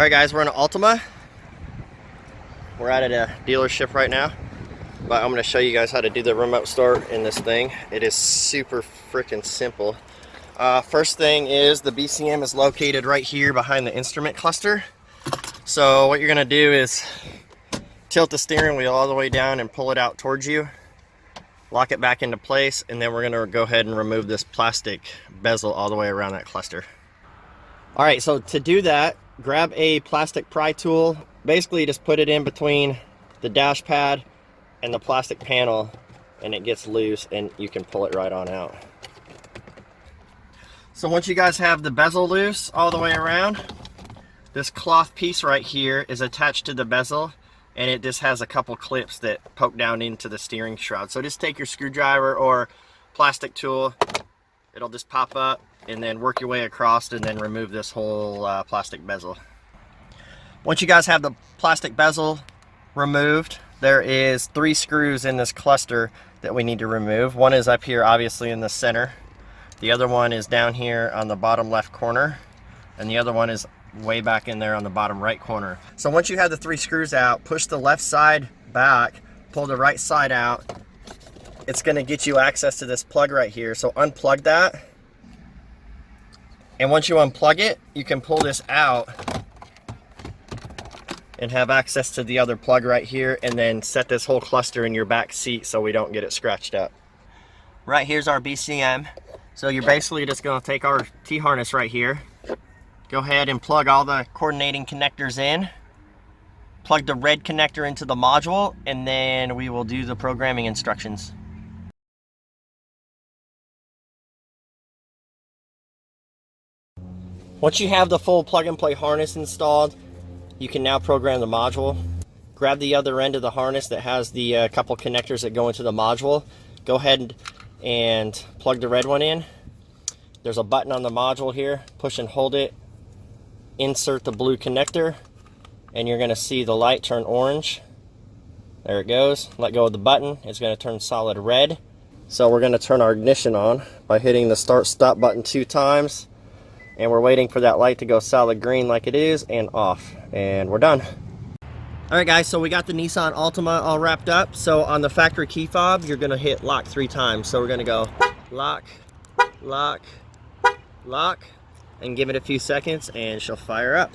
All right, guys, we're in Altima. We're at a dealership right now, but I'm going to show you guys how to do the remote start in this thing. It is super freaking simple. First thing is the BCM is located right here behind the instrument cluster. So what you're going to do is tilt the steering wheel all the way down and pull it out towards you. Lock it back into place, and then we're going to go ahead and remove this plastic bezel all the way around that cluster. All right, so to do that, grab a plastic pry tool. Basically, just put it in between the dash pad and the plastic panel, and it gets loose, and you can pull it right on out. So once you guys have the bezel loose all the way around, this cloth piece right here is attached to the bezel, and it just has a couple clips that poke down into the steering shroud. So just take your screwdriver or plastic tool, it'll just pop up, and then work your way across and then remove this whole plastic bezel. Once you guys have the plastic bezel removed, there is 3 screws in this cluster that we need to remove. One is up here, obviously, in the center. The other one is down here on the bottom left corner, and the other one is way back in there on the bottom right corner. So once you have the 3 screws out, push the left side back, pull the right side out. It's going to get you access to this plug right here. So unplug that. And once you unplug it, you can pull this out and have access to the other plug right here, and then set this whole cluster in your back seat so we don't get it scratched up. Right here's our BCM. So you're basically just going to take our T-harness right here, go ahead and plug all the coordinating connectors in, plug the red connector into the module, and then we will do the programming instructions. Once you have the full plug-and-play harness installed, you can now program the module. Grab the other end of the harness that has the couple connectors that go into the module. Go ahead and plug the red one in. There's a button on the module here. Push and hold it. Insert the blue connector, and you're going to see the light turn orange. There it goes. Let go of the button. It's going to turn solid red. So we're going to turn our ignition on by hitting the start-stop button 2 times. And we're waiting for that light to go solid green like it is, and off. And we're done. Alright guys, so we got the Nissan Altima all wrapped up. So on the factory key fob, you're going to hit lock 3 times. So we're going to go lock, lock, lock, and give it a few seconds and she'll fire up.